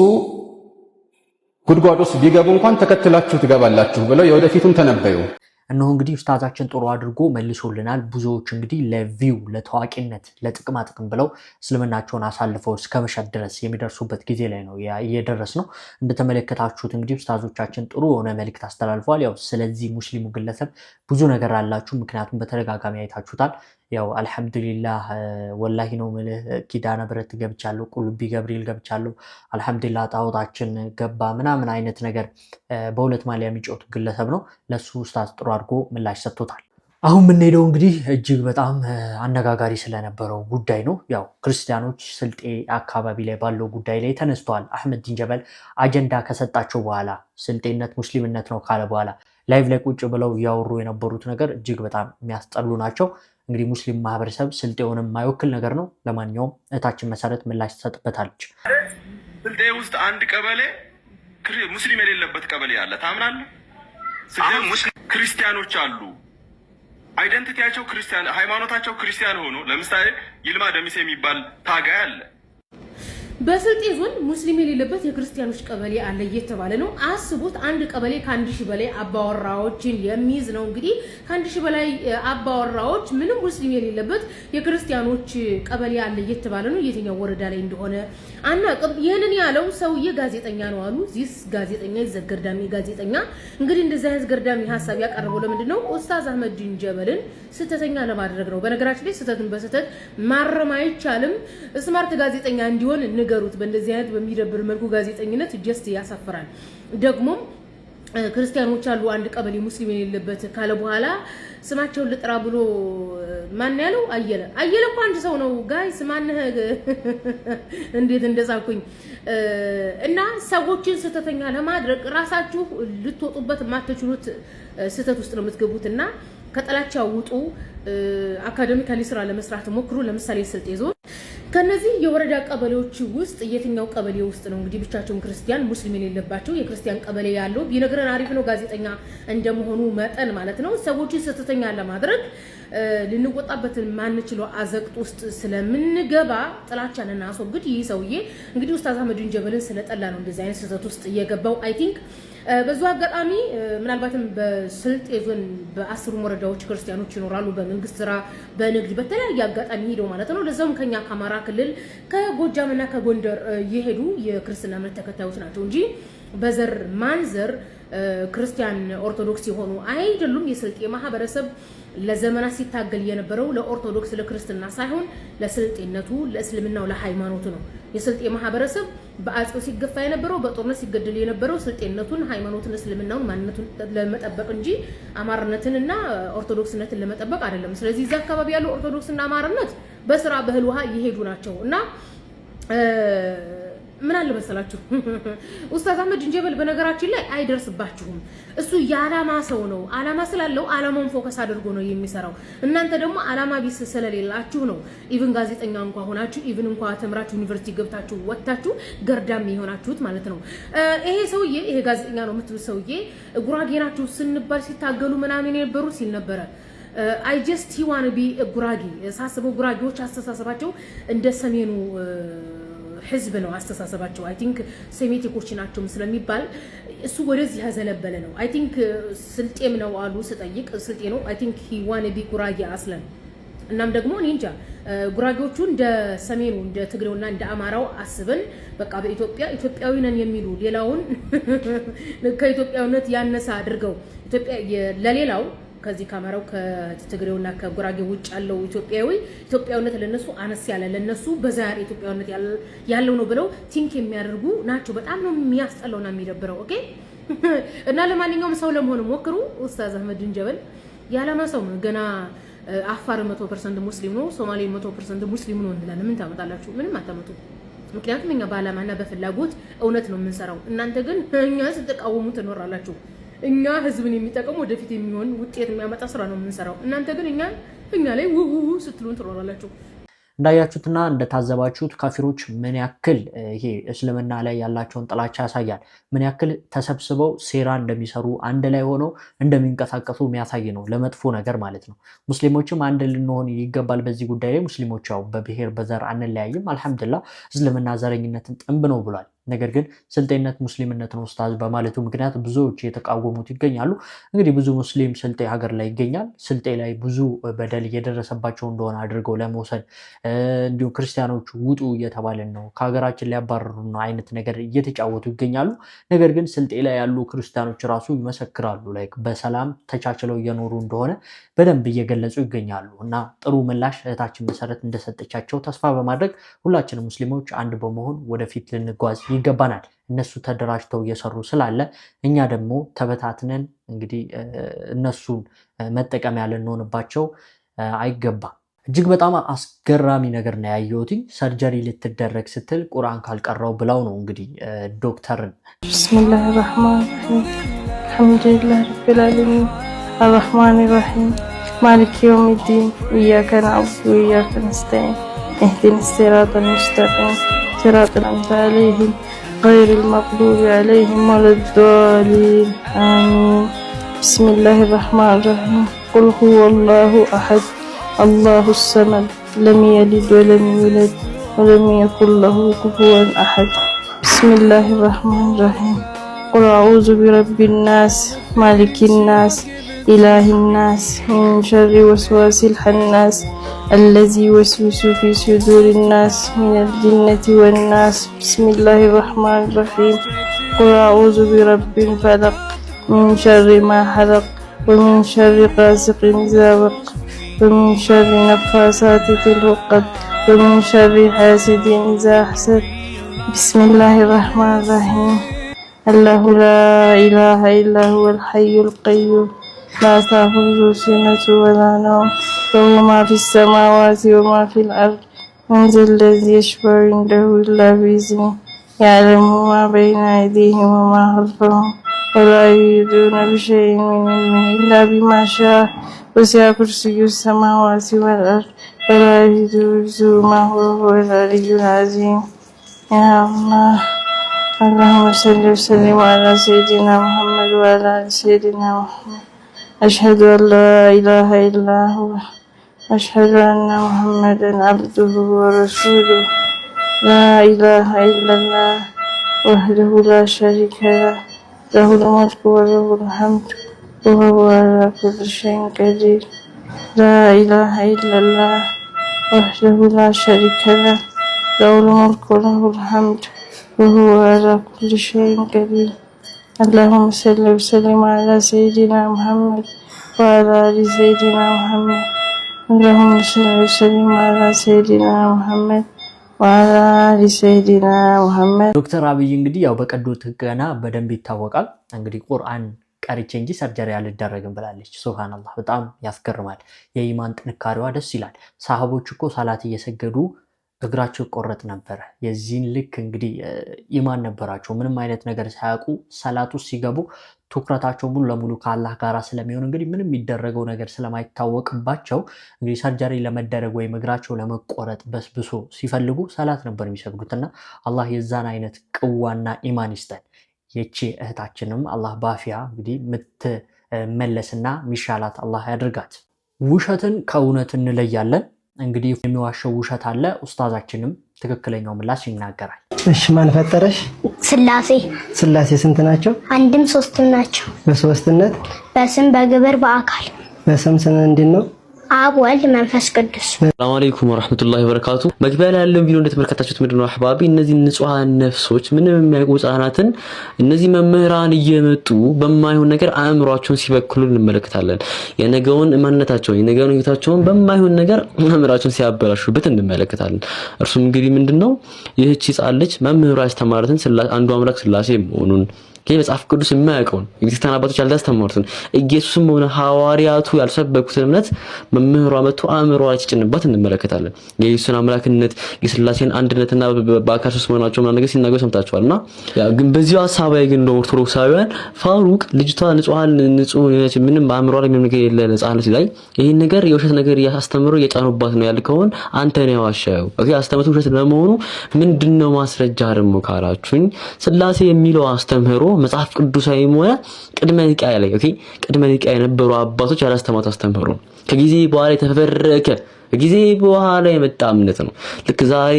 ጉድጓድ ውስጥ ቢገቡ እንኳን ተከትላችሁ ትገባላችሁ ብለው የወደፊቱን ተነበዩ። እነሆ እንግዲህ ኡስታዛችን ጥሩ አድርጎ መልሶልናል። ብዙዎች እንግዲህ ለቪው ለታዋቂነት ለጥቅማ ጥቅም ብለው እስልምናቸውን አሳልፈው እስከ መሸጥ ድረስ የሚደርሱበት ጊዜ ላይ ነው እየደረስ ነው። እንደተመለከታችሁት እንግዲህ ኡስታዞቻችን ጥሩ የሆነ መልእክት አስተላልፈዋል። ያው ስለዚህ ሙስሊሙ ግለሰብ ብዙ ነገር አላችሁ፣ ምክንያቱም በተደጋጋሚ አይታችሁታል። ያው አልሐምዱሊላህ ወላሂ ነው ምልህ ኪዳነ ብረት ገብቻለሁ፣ ቁልቢ ገብርኤል ገብቻለሁ፣ አልሐምዱሊላህ ጣዖታችን ገባ ምናምን አይነት ነገር በሁለት ማሊያ የሚጫወቱ ግለሰብ ነው። ለሱ ኡስታዝ ጥሩ አድርጎ ምላሽ ሰጥቶታል። አሁን የምንሄደው እንግዲህ እጅግ በጣም አነጋጋሪ ስለነበረው ጉዳይ ነው። ያው ክርስቲያኖች ስልጤ አካባቢ ላይ ባለው ጉዳይ ላይ ተነስተዋል። አህመድ ዲን ጀበል አጀንዳ ከሰጣቸው በኋላ ስልጤነት ሙስሊምነት ነው ካለ በኋላ ላይቭ ላይ ቁጭ ብለው እያወሩ የነበሩት ነገር እጅግ በጣም የሚያስጠሉ ናቸው። እንግዲህ ሙስሊም ማህበረሰብ ስልጤውን የማይወክል ነገር ነው። ለማንኛውም እህታችን መሰረት ምላሽ ትሰጥበታለች። ስልጤ ውስጥ አንድ ቀበሌ ሙስሊም የሌለበት ቀበሌ አለ። ታምናለህ? ክርስቲያኖች አሉ። አይደንቲቲያቸው ክርስቲያን፣ ሃይማኖታቸው ክርስቲያን ሆኖ ለምሳሌ ይልማ ደሚሴ የሚባል ታጋይ አለ። በስልጤ ዞን ሙስሊም የሌለበት የክርስቲያኖች ቀበሌ አለ እየተባለ ነው። አስቡት፣ አንድ ቀበሌ ከ1000 በላይ አባወራዎችን የሚይዝ ነው። እንግዲህ ከ1000 በላይ አባወራዎች ምንም ሙስሊም የሌለበት የክርስቲያኖች ቀበሌ አለ እየተባለ ነው። የትኛው ወረዳ ላይ እንደሆነ አናውቅም። ይህንን ያለው ሰውዬ ጋዜጠኛ ነው አሉ። ዚስ ጋዜጠኛ ዘገርዳሚ ጋዜጠኛ እንግዲህ እንደዚህ አይነት ገርዳሚ ሀሳብ ያቀረበው ለምንድን ነው? ኡስታዝ አህመድ ዲን ጀበልን ስህተተኛ ለማድረግ ነው። በነገራችን ላይ ስህተትን በስህተት ማረም አይቻልም። ስማርት ጋዜጠኛ እንዲሆን ንገሩት። በእንደዚህ አይነት በሚደብር መልኩ ጋዜጠኝነት ጀስት ያሳፍራል። ደግሞም ክርስቲያኖች አሉ አንድ ቀበሌ ሙስሊም የሌለበት ካለ በኋላ ስማቸውን ልጥራ ብሎ ማን ያለው? አየለ እኮ አንድ ሰው ነው ጋይስ። ማነህ እንዴት እንደዛኩኝ እና ሰዎችን ስህተተኛ ለማድረግ ራሳችሁ ልትወጡበት የማትችሉት ስህተት ውስጥ ነው የምትገቡት እና ከጠላቻ ውጡ። አካዳሚካሊ ስራ ለመስራት ሞክሩ። ለምሳሌ ስልጤ ዞን ከነዚህ የወረዳ ቀበሌዎች ውስጥ የትኛው ቀበሌ ውስጥ ነው እንግዲህ ብቻቸውን ክርስቲያን ሙስሊም የሌለባቸው የክርስቲያን ቀበሌ ያለው ቢነግረን አሪፍ ነው። ጋዜጠኛ እንደመሆኑ መጠን ማለት ነው። ሰዎችን ስተተኛ ለማድረግ ልንወጣበት ማንችለው አዘቅት ውስጥ ስለምንገባ ጥላቻን እናስወግድ። ይህ ሰውዬ እንግዲህ ኡስታዝ አህመዲን ጀበልን ስለጠላ ነው እንደዚህ አይነት ስህተት ውስጥ እየገባው። አይ ቲንክ በዛው አጋጣሚ ምናልባትም በስልጤ ዞን በ10 ወረዳዎች ክርስቲያኖች ይኖራሉ በመንግስት ስራ በንግድ በተለያየ አጋጣሚ ሄደው ማለት ነው። ለዛውም ከኛ ከአማራ ክልል ከጎጃምና ከጎንደር የሄዱ የክርስትና እምነት ተከታዮች ናቸው እንጂ በዘር ማንዘር ክርስቲያን ኦርቶዶክስ የሆኑ አይደሉም። የስልጤ ማህበረሰብ ለዘመናት ሲታገል የነበረው ለኦርቶዶክስ ለክርስትና ሳይሆን ለስልጤነቱ ለእስልምናው ለሃይማኖቱ ነው። የስልጤ ማህበረሰብ በአጽው ሲገፋ የነበረው በጦርነት ሲገደል የነበረው ስልጤነቱን ሃይማኖቱን እስልምናውን ማንነቱን ለመጠበቅ እንጂ አማርነትንና ኦርቶዶክስነትን ለመጠበቅ አይደለም። ስለዚህ እዛ አካባቢ ያለው ኦርቶዶክስና አማርነት በስራ በህል ውሃ ይሄዱ ናቸው እና ምን አለ መሰላችሁ ኡስታዝ አህመዲን ጀበል በነገራችን ላይ አይደርስባችሁም። እሱ የዓላማ ሰው ነው። ዓላማ ስላለው ዓላማውን ፎከስ አድርጎ ነው የሚሰራው። እናንተ ደግሞ ዓላማ ቢስ ስለሌላችሁ ነው ኢቭን ጋዜጠኛ እንኳን ሆናችሁ ኢቭን እንኳን ተምራችሁ ዩኒቨርሲቲ ገብታችሁ ወጣችሁ ገርዳም የሆናችሁት ማለት ነው። ይሄ ሰውዬ ይሄ ጋዜጠኛ ነው የምትሉ ሰውዬ ጉራጌ ናችሁ ስንባል ሲታገሉ ምናምን የነበሩ ሲል ነበረ። አይ ጀስት ሂ ዋን ቢ ጉራጌ ሳስበው ጉራጌዎች አስተሳሰባቸው እንደ ሰሜኑ ህዝብ ነው አስተሳሰባቸው። አይ ቲንክ ሴሜቲኮች ናቸው ስለሚባል እሱ ወደዚህ ያዘለበለ ነው። አይ ቲንክ ስልጤም ነው አሉ ስጠይቅ ስልጤ ነው። አይ ቲንክ ሂ ዋን ቢ ጉራጌ አስለን እናም ደግሞ እኔ እንጃ ጉራጌዎቹ እንደ ሰሜኑ እንደ ትግሬውና እንደ አማራው አስበን በቃ በኢትዮጵያ ኢትዮጵያዊ ነን የሚሉ ሌላውን ከኢትዮጵያዊነት ያነሳ አድርገው ኢትዮጵያ ለሌላው ከዚህ ካማራው ከትግሬውና ከጉራጌ ውጭ ያለው ኢትዮጵያዊነት ለነሱ አነስ ያለ ለነሱ በዛሬ ኢትዮጵያዊነት ያለው ነው ብለው ቲንክ የሚያደርጉ ናቸው። በጣም ነው የሚያስጠላውና የሚደብረው። ኦኬ እና ለማንኛውም ሰው ለመሆን ሞክሩ። ኡስታዝ አህመዲን ጀበል ያለማ ሰው ነው። ገና አፋር 100% ሙስሊም ነው፣ ሶማሌ 100% ሙስሊም ነው እንላለን። ምን ታመጣላችሁ? ምንም አታመጡ። ምክንያቱም እኛ በዓላማና በፍላጎት እውነት ነው የምንሰራው። እናንተ ግን እኛ ስትቃወሙ ትኖራላችሁ። እኛ ህዝብን የሚጠቀም ወደፊት የሚሆን ውጤት የሚያመጣ ስራ ነው የምንሰራው። እናንተ ግን እኛ ላይ ውው ስትሉን ትኖራላችሁ። እንዳያችሁትና እንደታዘባችሁት ካፊሮች ምን ያክል ይሄ እስልምና ላይ ያላቸውን ጥላቻ ያሳያል። ምን ያክል ተሰብስበው ሴራ እንደሚሰሩ አንድ ላይ ሆነው እንደሚንቀሳቀሱ የሚያሳይ ነው፣ ለመጥፎ ነገር ማለት ነው። ሙስሊሞችም አንድ ልንሆን ይገባል በዚህ ጉዳይ ላይ። ሙስሊሞች ያው በብሔር በዘር አንለያይም፣ አልሐምዱሊላህ እስልምና ዘረኝነትን ጥንብ ነው ብሏል። ነገር ግን ስልጤነት ሙስሊምነትን ኡስታዝ በማለቱ ምክንያት ብዙዎች የተቃወሙት ይገኛሉ። እንግዲህ ብዙ ሙስሊም ስልጤ ሀገር ላይ ይገኛል። ስልጤ ላይ ብዙ በደል እየደረሰባቸው እንደሆነ አድርገው ለመውሰድ እንዲሁም ክርስቲያኖቹ ውጡ እየተባለን ነው፣ ከሀገራችን ሊያባረሩ ነው አይነት ነገር እየተጫወቱ ይገኛሉ። ነገር ግን ስልጤ ላይ ያሉ ክርስቲያኖች ራሱ ይመሰክራሉ፣ ላይ በሰላም ተቻችለው እየኖሩ እንደሆነ በደንብ እየገለጹ ይገኛሉ። እና ጥሩ ምላሽ እህታችን መሰረት እንደሰጠቻቸው ተስፋ በማድረግ ሁላችንም ሙስሊሞች አንድ በመሆን ወደፊት ልንጓዝ ይገባናል። እነሱ ተደራጅተው እየሰሩ ስላለ እኛ ደግሞ ተበታትነን እንግዲህ እነሱን መጠቀሚያ ልንሆንባቸው አይገባም። እጅግ በጣም አስገራሚ ነገር ነው ያየሁት። ሰርጀሪ ልትደረግ ስትል ቁርአን ካልቀራው ብለው ነው እንግዲህ ዶክተርን ቢስሚላሂ ራህማን ራሂም አልሐምዱሊላህ ረቢል ዓለሚን አርራህማን ራሂም ማሊክ የውሚዲን ኢያከ ነዕቡዱ ወኢያከ ነስተዒን ኢህዲና ሲራጠል ሙስተቂም صراط الأنعمت عليهم غير المغضوب عليهم ولا الضالين آمين. بسم الله الرحمن الرحيم قل هو الله أحد الله الصمد لم يلد ولم يولد ولم يكن له كفوا أحد. بسم الله الرحمن الرحيم قل أعوذ برب الناس مالك الناس إله الناس من شر وسواس الخناس الذي يوسوس في صدور الناس من الجنة والناس. بسم الله الرحمن الرحيم قل أعوذ برب الفلق من شر ما خلق ومن شر غاسق إذا وقب ومن شر نفاثات في العقد ومن شر حاسد إذا حسد. بسم الله الرحمن الرحيم الله لا إله إلا هو الحي القيوم لا تأخذه سنة ولا نوم له ما في السماوات وما في الأرض من ذا الذي يشفع عنده إلا بإذنه يعلم ما بين أيديهم وما خلفهم ولا يحيطون بشيء من علمه إلا بما شاء وسع كرسيه السماوات والأرض ولا يجوزه ما هو العلي العظيم. يا الله اللهم صل وسلم على سيدنا محمد وعلى آل سيدنا محمد. أشهد أن لا إله إلا هو أشهد أن محمدا عبده ورسوله. لا إله إلا الله وحده لا شريك له له الملك وله الحمد وهو على كل شيء قدير. لا إله إلا الله وحده لا شريك له له الملك وله الحمد وهو على كل شيء قدير. اللهم صل وسلم على سيدنا محمد وعلى آل سيدنا محمد. اللهم صل وسلم على سيدنا محمد وعلى آل سيدنا محمد. ዶክተር አብይ እንግዲህ ያው በቀዶ ጥገና በደንብ ይታወቃል። እንግዲህ ቁርአን ቀርቼ እንጂ ሰርጀሪ አልደረግም ብላለች። ሱብሃንአላህ በጣም ያስገርማል። የኢማን ጥንካሬዋ ደስ ይላል። ሰሃቦች እኮ ሰላት እየሰገዱ እግራቸው ይቆረጥ ነበር። የዚህን ልክ እንግዲህ ኢማን ነበራቸው። ምንም አይነት ነገር ሳያውቁ ሰላት ውስጥ ሲገቡ ትኩረታቸው ሙሉ ለሙሉ ከአላህ ጋር ስለሚሆን እንግዲህ ምንም የሚደረገው ነገር ስለማይታወቅባቸው እንግዲህ ሰርጀሪ ለመደረግ ወይም እግራቸው ለመቆረጥ በስብሶ ሲፈልጉ ሰላት ነበር የሚሰግዱትና አላህ የዛን አይነት ቅዋና ኢማን ይስጠን። የቺ እህታችንም አላህ ባፊያ እንግዲህ ምትመለስና ሚሻላት አላህ ያድርጋት። ውሸትን ከእውነት እንለያለን። እንግዲህ የሚዋሸው ውሸት አለ። ኡስታዛችንም ትክክለኛው ምላሽ ይናገራል። እሺ ማን ፈጠረሽ? ስላሴ። ስላሴ ስንት ናቸው? አንድም ሶስትም ናቸው። በሶስትነት በስም በግብር በአካል። በስም ስም እንዴት ነው? አብ ወልድ መንፈስ ቅዱስ። ሰላም አለይኩም ወራህመቱላሂ ወበረካቱ። መግቢያ ላይ ያለው ቪዲዮ እንደተመለከታችሁት ምንድነው አህባቢ እነዚህ ንጹሃን ነፍሶች ምንም የሚያውቁ ህፃናትን እነዚህ መምህራን እየመጡ በማይሆን ነገር አእምሯቸውን ሲበክሉ እንመለከታለን። የነገውን ማንነታቸውን የነገውን ህይወታቸውን በማይሆን ነገር አእምሯቸውን ሲያበላሹበት እንመለከታለን። እርሱም እንግዲህ ምንድነው ይህቺ ህፃን ልጅ መምህሩ ያስተማሩትን አንዱ አምላክ ስላሴ መሆኑን መጽሐፍ ቅዱስ የማያውቀውን የክርስቲያን አባቶች ያልተስተማሩትን ኢየሱስም ሆነ ሐዋርያቱ ያልሰበኩትን እምነት መምህሯ መጥቶ አእምሯ ሲጭንባት እንመለከታለን። የኢየሱስን አምላክነት የስላሴን አንድነትና በአካል ሶስት መሆናቸው ምናምን ነገር ሲናገሩ ሰምታችኋልና ግን በዚህ ሐሳብ ላይ ግን ኦርቶዶክሳውያን ፋሩቅ ልጅቷ ንጹህ ምንም አእምሯ ላይ ምንም ነገር የለ ህፃን ላይ ይሄን ነገር የውሸት ነገር ያስተምሩ እየጫኑባት ነው ያልከውን አንተ ነው ያዋሻው። ኦኬ አስተምሩ ውሸት ለመሆኑ ምንድነው ማስረጃ ደግሞ ካላችሁኝ ስላሴ የሚለው አስተምህሮ መጽሐፍ ቅዱሳዊ ሆነ ቅድመ ኒቃያ ላይ ቅድመ ኒቃያ የነበሩ አባቶች ያላስተማሩት አስተምህሮ ከጊዜ በኋላ የተፈበረከ ጊዜ በኋላ የመጣ እምነት ነው። ልክ ዛሬ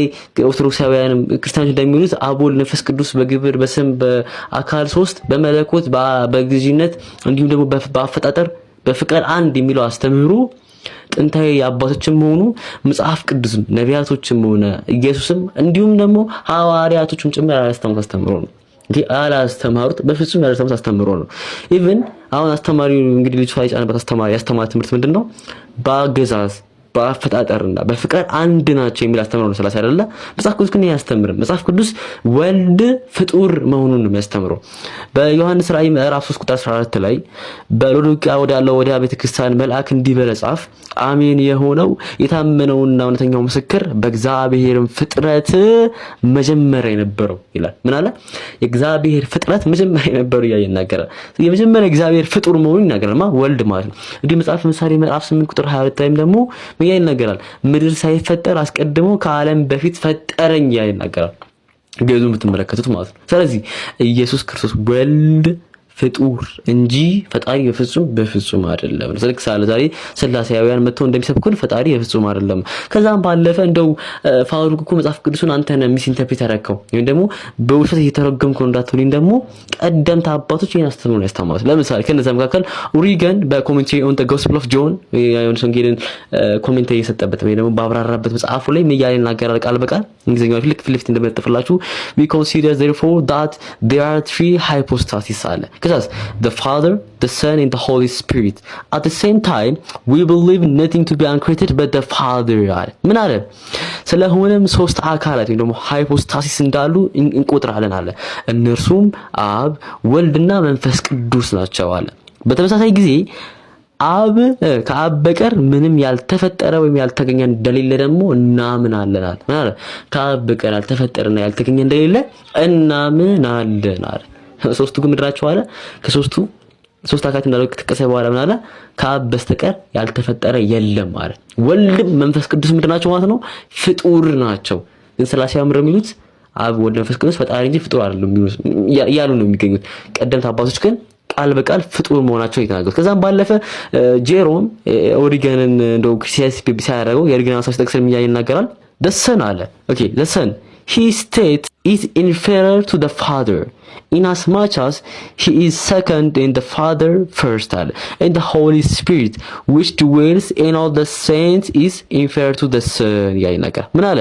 ኦርቶዶክሳውያን ክርስቲያኖች እንደሚሉት አብ ወልድ መንፈስ ቅዱስ በግብር በስም በአካል ሶስት በመለኮት በግዥነት እንዲሁም ደግሞ በአፈጣጠር በፍቅር አንድ የሚለው አስተምህሮ ጥንታዊ አባቶችም ሆኑ መጽሐፍ ቅዱስም ነቢያቶችም ሆነ ኢየሱስም እንዲሁም ደግሞ ሐዋርያቶችም ጭምር ያላስተማሩት አስተምህሮ ነው። አላስተማሩት በፍጹም ያላስተማሩት አስተምህሮ ነው። ኢቭን አሁን አስተማሪው እንግዲህ ልጅ ሳይጫንበት ያስተማረ ትምህርት ምንድነው? በአገዛዝ በአፈጣጠርና በፍቅር አንድ ናቸው የሚል አስተምህሮ ነው። ስላሴ አይደለ መጽሐፍ ቅዱስ ግን ያስተምርም። መጽሐፍ ቅዱስ ወልድ ፍጡር መሆኑን ነው የሚያስተምረው። በዮሐንስ ራእይ ምዕራፍ 3 ቁጥር 14 ላይ በሎዶቅያ ወዳለው ወደ ቤተክርስቲያን መልአክ እንዲህ ብለህ ጻፍ፣ አሜን የሆነው የታመነውና እውነተኛው ምስክር በእግዚአብሔርም ፍጥረት መጀመሪያ የነበረው ይላል። ምን አለ? የእግዚአብሔር ፍጥረት መጀመሪያ የነበረው ይናገራል። የመጀመሪያ እግዚአብሔር ፍጡር መሆኑን ይናገራል። ወልድ ማለት ነው። እንግዲህ መጽሐፍ ምሳሌ ምዕራፍ 8 ቁጥር 22 ላይም ደግሞ ይናገራል። ምድር ሳይፈጠር አስቀድሞ ከዓለም በፊት ፈጠረኝ ይናገራል። ገዙን ብትመለከቱት ማለት ነው። ስለዚህ ኢየሱስ ክርስቶስ ወልድ ፍጡር እንጂ ፈጣሪ በፍጹም አይደለም። ስለዚህ ዛሬ ስላሴያውያን መጥተው እንደሚሰብኩን ፈጣሪ በፍጹም አይደለም። ከዛም ባለፈ እንደው ፋሩቅ እኮ መጽሐፍ ቅዱስን አንተ ነህ ሚስ ኢንተርፕሬት ያደረከው ወይም ደግሞ በውሸት እየተረጎምከው እንዳትሉኝ ደግሞ ቀደምት አባቶች ይሄን አስተምሮ ነው ያስተማሩት። ለምሳሌ ከነዛ መካከል ኦሪገን በኮሜንታሪ ኦን ዘ ጎስፔል ኦፍ ጆን ዮሐንስ ወንጌልን ኮሜንታሪ የሰጠበት ወይ ደግሞ ባብራራበት መጽሐፉ ላይ ምን ያህል ይናገራል ቃል በቃል እንግሊዝኛው ፊት እንደመጠፈላችሁ we consider therefore that there are three hypostases አለ because the Father, the Son, and the Holy Spirit. At the same time, we believe nothing to be uncreated but the Father. ምን አለ? ስለሆነም ሶስት አካላት ወይ ደግሞ ሃይፖስታሲስ እንዳሉ እንቆጥራለን አለ። እነርሱም አብ፣ ወልድና መንፈስ ቅዱስ ናቸው አለ። በተመሳሳይ ጊዜ አብ ከአብ በቀር ምንም ያልተፈጠረ ወይም ያልተገኘ እንደሌለ ደግሞ እናምናለን አለ። ምን አለ? ከአብ በቀር ያልተፈጠረና ያልተገኘ እንደሌለ እናምናለን አለ። ሶስቱ ግን ምድራቸው አለ ከሶስቱ ሶስት አካላት እንዳለው ከተቀሰ በኋላ ምን አለ? ከአብ በስተቀር ያልተፈጠረ የለም አለ። ወልድም መንፈስ ቅዱስ ምንድን ናቸው ማለት ነው? ፍጡር ናቸው። ግን ስላሴ አምረው የሚሉት አብ ወልድ መንፈስ ቅዱስ ፈጣሪ እንጂ ፍጡር አይደሉም እያሉ ነው የሚገኙት። ቀደምት አባቶች ግን ቃል በቃል ፍጡር መሆናቸው ይተናገሩት። ከዛም ባለፈ ጄሮም ኦሪገንን እንደው ሲያስፒ ሲያደርገው የኦሪገን አሳስ ተክሰል ይናገራል። ደሰን አለ ኦኬ ደሰን his state is inferior to the father in as much as he is second in the father first and the Holy Spirit which dwells in all the saints is inferior to the son ይናገራል። ምን አለ?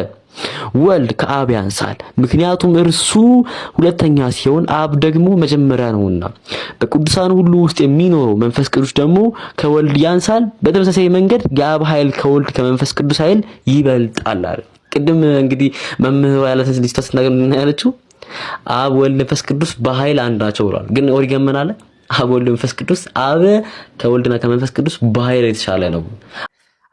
ወልድ ከአብ ያንሳል ምክንያቱም እርሱ ሁለተኛ ሲሆን አብ ደግሞ መጀመሪያ ነውና። በቅዱሳን ሁሉ ውስጥ የሚኖረው መንፈስ ቅዱስ ደግሞ ከወልድ ያንሳል። በተመሳሳይ መንገድ የአብ ኃይል ከወልድ ከመንፈስ ቅዱስ ኃይል ይበልጣል አለ። ቅድም እንግዲህ መምህሩ ያለተስ ልጅ ተስናገር ያለችው አብ ወልድ መንፈስ ቅዱስ በኃይል አንድ ናቸው ብሏል። ግን ኦሪገን ምን አለ? አብ ወልድ መንፈስ ቅዱስ አብ ከወልድና ከመንፈስ ቅዱስ በኃይል የተሻለ ነው።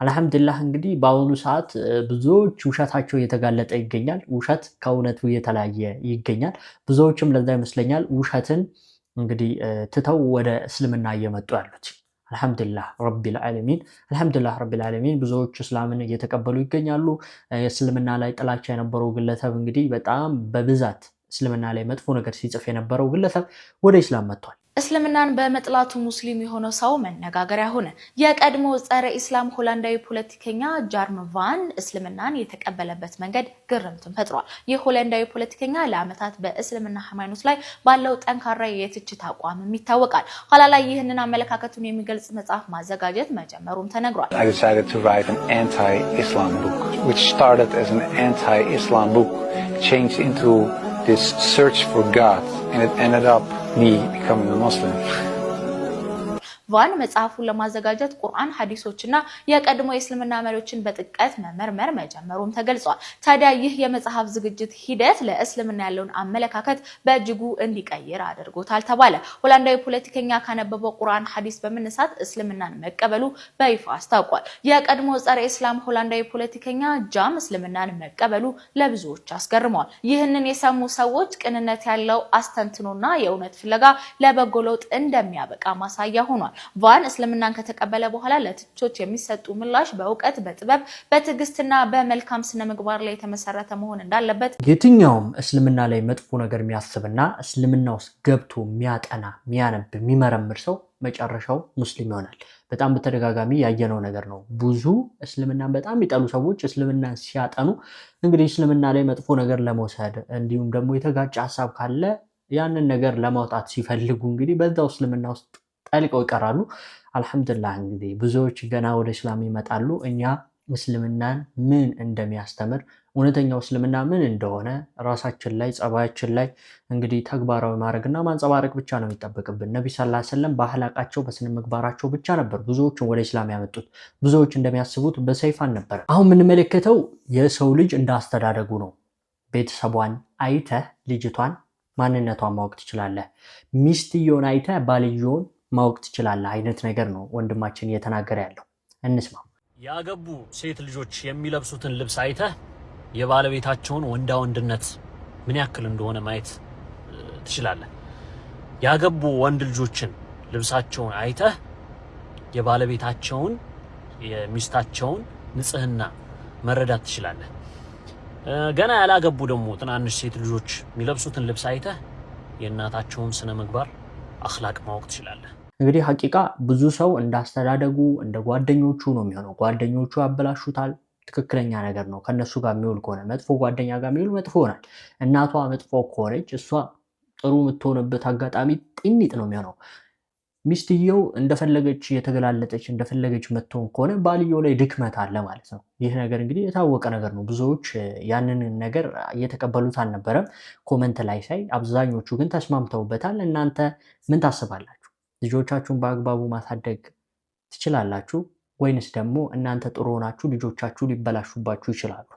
አልሐምዱሊላህ እንግዲህ በአሁኑ ሰዓት ብዙዎች ውሸታቸው እየተጋለጠ ይገኛል። ውሸት ከእውነቱ እየተለያየ ይገኛል። ብዙዎችም ለዛ ይመስለኛል ውሸትን እንግዲህ ትተው ወደ እስልምና እየመጡ ያሉት። አልሐምዱሊላህ ረቢል ዓለሚን ብዙዎች እስላምን እየተቀበሉ ይገኛሉ። እስልምና ላይ ጥላቻ የነበረው ግለሰብ እንግዲህ በጣም በብዛት እስልምና ላይ መጥፎ ነገር ሲጽፍ የነበረው ግለሰብ ወደ ኢስላም መጥቷል። እስልምናን በመጥላቱ ሙስሊም የሆነው ሰው መነጋገሪያ ሆነ። የቀድሞ ጸረ ኢስላም ሆላንዳዊ ፖለቲከኛ ጃርም ቫን እስልምናን የተቀበለበት መንገድ ግርምትን ፈጥሯል። ይህ ሆላንዳዊ ፖለቲከኛ ለዓመታት በእስልምና ሃይማኖት ላይ ባለው ጠንካራ የትችት አቋምም ይታወቃል። ኋላ ላይ ይህንን አመለካከቱን የሚገልጽ መጽሐፍ ማዘጋጀት መጀመሩም ተነግሯል። I decided to write an anti-Islam book, which started as an anti-Islam book, changed into this search for God, and it ended up me becoming a Muslim. ቫን መጽሐፉን ለማዘጋጀት ቁርአን፣ ሐዲሶችና የቀድሞ የእስልምና መሪዎችን በጥልቀት መመርመር መጀመሩም ተገልጿል። ታዲያ ይህ የመጽሐፍ ዝግጅት ሂደት ለእስልምና ያለውን አመለካከት በእጅጉ እንዲቀይር አድርጎታል ተባለ። ሆላንዳዊ ፖለቲከኛ ካነበበው ቁርአን፣ ሐዲስ በመነሳት እስልምናን መቀበሉ በይፋ አስታውቋል። የቀድሞ ጸረ ኢስላም ሆላንዳዊ ፖለቲከኛ ጃም እስልምናን መቀበሉ ለብዙዎች አስገርመዋል። ይህንን የሰሙ ሰዎች ቅንነት ያለው አስተንትኖና የእውነት ፍለጋ ለበጎ ለውጥ እንደሚያበቃ ማሳያ ሆኗል። ቫን እስልምናን ከተቀበለ በኋላ ለትቾች የሚሰጡ ምላሽ በእውቀት፣ በጥበብ፣ በትዕግስትና በመልካም ስነ ምግባር ላይ የተመሰረተ መሆን እንዳለበት የትኛውም እስልምና ላይ መጥፎ ነገር የሚያስብና እስልምና ውስጥ ገብቶ የሚያጠና የሚያነብ የሚመረምር ሰው መጨረሻው ሙስሊም ይሆናል። በጣም በተደጋጋሚ ያየነው ነገር ነው። ብዙ እስልምናን በጣም የሚጠሉ ሰዎች እስልምናን ሲያጠኑ እንግዲህ እስልምና ላይ መጥፎ ነገር ለመውሰድ እንዲሁም ደግሞ የተጋጨ ሐሳብ ካለ ያንን ነገር ለማውጣት ሲፈልጉ እንግዲህ በዛው እስልምና ውስጥ ጠልቀው ይቀራሉ። አልሐምዱሊላህ እንግዲህ ብዙዎች ገና ወደ እስላም ይመጣሉ። እኛ እስልምናን ምን እንደሚያስተምር እውነተኛው እስልምና ምን እንደሆነ ራሳችን ላይ ጸባያችን ላይ እንግዲህ ተግባራዊ ማድረግና ማንጸባረቅ ብቻ ነው የሚጠበቅብን። ነብዩ ሰለላሁ ዐለይሂ ወሰለም ባህላቃቸው በስነ ምግባራቸው ብቻ ነበር ብዙዎችን ወደ እስላም ያመጡት። ብዙዎች እንደሚያስቡት በሰይፍ አልነበረ። አሁን የምንመለከተው የሰው ልጅ እንዳስተዳደጉ ነው። ቤተሰቧን አይተህ ልጅቷን ማንነቷን ማወቅ ትችላለህ። ሚስትየውን አይተህ ባልየውን ማወቅ ትችላለህ አይነት ነገር ነው ወንድማችን እየተናገረ ያለው። እንስማ። ያገቡ ሴት ልጆች የሚለብሱትን ልብስ አይተህ የባለቤታቸውን ወንዳ ወንድነት ምን ያክል እንደሆነ ማየት ትችላለህ። ያገቡ ወንድ ልጆችን ልብሳቸውን አይተህ የባለቤታቸውን የሚስታቸውን ንጽህና መረዳት ትችላለህ። ገና ያላገቡ ደግሞ ትናንሽ ሴት ልጆች የሚለብሱትን ልብስ አይተህ የእናታቸውን ስነ ምግባር አኽላቅ ማወቅ ትችላለህ። እንግዲህ ሐቂቃ ብዙ ሰው እንዳስተዳደጉ እንደ ጓደኞቹ ነው የሚሆነው። ጓደኞቹ ያበላሹታል። ትክክለኛ ነገር ነው። ከነሱ ጋር የሚውል ከሆነ መጥፎ ጓደኛ ጋር የሚውል መጥፎ ይሆናል። እናቷ መጥፎ ከሆነች እሷ ጥሩ የምትሆንበት አጋጣሚ ጥኒጥ ነው የሚሆነው። ሚስትየው እንደፈለገች የተገላለጠች እንደፈለገች መትሆን ከሆነ ባልየው ላይ ድክመት አለ ማለት ነው። ይህ ነገር እንግዲህ የታወቀ ነገር ነው። ብዙዎች ያንን ነገር እየተቀበሉት አልነበረም። ኮመንት ላይ ሳይ አብዛኞቹ ግን ተስማምተውበታል። እናንተ ምን ታስባላችሁ? ልጆቻችሁን በአግባቡ ማሳደግ ትችላላችሁ ወይንስ ደግሞ እናንተ ጥሩ ሆናችሁ ልጆቻችሁ ሊበላሹባችሁ ይችላሉ?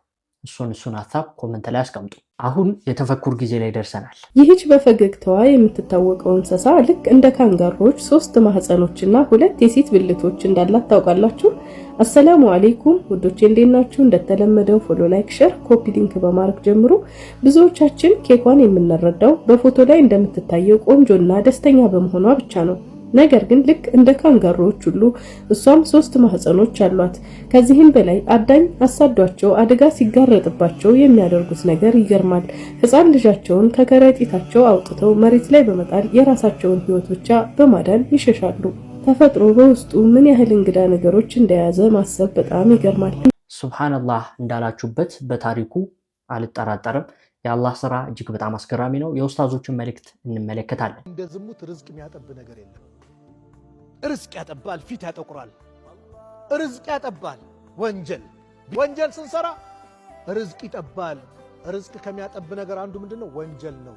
እሱን ሀሳብ ኮመንት ላይ አስቀምጡ። አሁን የተፈኩር ጊዜ ላይ ደርሰናል። ይህች በፈገግታዋ የምትታወቀው እንስሳ ልክ እንደ ካንጋሮች 3 ማህፀኖችና 2 የሴት ብልቶች እንዳላት ታውቃላችሁ? አሰላሙ አለይኩም ውዶቼ፣ እንዴት ናችሁ? እንደተለመደው ፎሎ፣ ላይክ፣ ሼር፣ ኮፒ ሊንክ በማድረግ ጀምሩ። ብዙዎቻችን ኬኳን የምንረዳው በፎቶ ላይ እንደምትታየው ቆንጆና ደስተኛ በመሆኗ ብቻ ነው። ነገር ግን ልክ እንደ ካንጋሮዎች ሁሉ እሷም 3 ማህፀኖች አሏት። ከዚህም በላይ አዳኝ አሳዷቸው አደጋ ሲጋረጥባቸው የሚያደርጉት ነገር ይገርማል። ህፃን ልጃቸውን ከከረጢታቸው አውጥተው መሬት ላይ በመጣል የራሳቸውን ህይወት ብቻ በማዳን ይሸሻሉ። ተፈጥሮ በውስጡ ምን ያህል እንግዳ ነገሮች እንደያዘ ማሰብ በጣም ይገርማል። ሱብሃንአላህ እንዳላችሁበት በታሪኩ አልጠራጠርም። የአላህ ስራ እጅግ በጣም አስገራሚ ነው። የኡስታዞችን መልእክት እንመለከታለን። እንደ ዝሙት ርዝቅ የሚያጠብ ነገር የለም። ርዝቅ ያጠባል፣ ፊት ያጠቁራል። ርዝቅ ያጠባል። ወንጀል ስንሰራ ርዝቅ ይጠባል። ርዝቅ ከሚያጠብ ነገር አንዱ ምንድነው? ወንጀል ነው።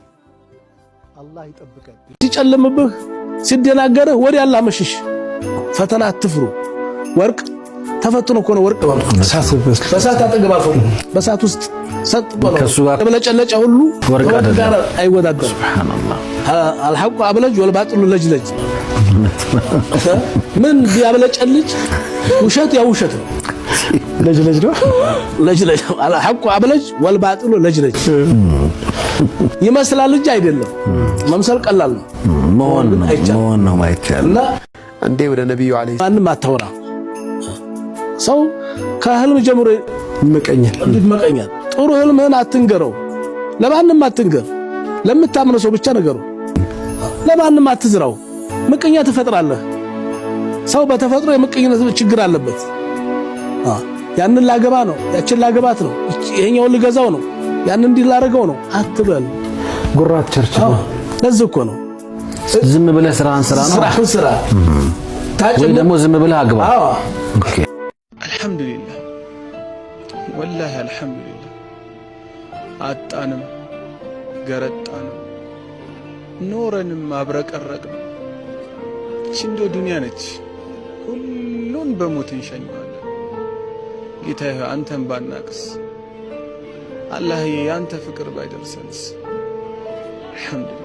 አላህ ይጠብቀን። ሲጨልምብህ ሲደናገርህ ወደ አላህ መሽሽ። ፈተና አትፍሩ። ወርቅ ተፈትኖ እኮ ነው ወርቅ ባለው በሳት አጠገባፈ በሳት ውስጥ ሰጥ ባለው በለጨለጨ ሁሉ ወርቅ አይወዳደርም። ሱብሃንአላህ አልሐቁ አብለጅ ወልባጥሉ ለጅለጅ ምን ቢያብለጨልጭ ውሸት ያው ውሸት ነው። ለጅለጅ ነው ለጅለጅ አልሐቁ አብለጅ ወልባጥሉ ለጅለጅ ይመስላል እንጂ አይደለም። መምሰል ቀላል ነው፣ መሆን ነው ማይቻል እና እንዴ ወደ ነብዩ አለይሂ ማንም አታወራ። ሰው ከህልም ጀምሮ ይመቀኛል። ጥሩ ህልምህን አትንገረው፣ ለማንም አትንገር። ለምታምነው ሰው ብቻ ነገረው፣ ለማንም አትዝራው። ምቀኛ ትፈጥራለህ። ሰው በተፈጥሮ የምቀኝነት ችግር አለበት። ያንን ላገባ ነው፣ ያችን ላገባት ነው፣ ይሄኛውን ልገዛው ነው፣ ያንን እንዲላረገው ነው አትበል። ጉራት ቸርች ነው። ለዚህ እኮ ነው ዝም ብለህ ስራህን ስራ ወይ ደግሞ ዝም ብለህ አግባ። ኦኬ አልሐምዱሊላህ ወላሂ አልሐምዱሊላህ። አጣንም ገረጣንም ኖረንም አብረቀረቅን። እቺ እንደ ዱንያ ነች፣ ሁሉን በሞት እንሸኘዋለን። ጌታዬ አንተን ባናቅስ፣ አላህዬ ያንተ ፍቅር ባይደርሰንስ። አልሐምዱሊላህ።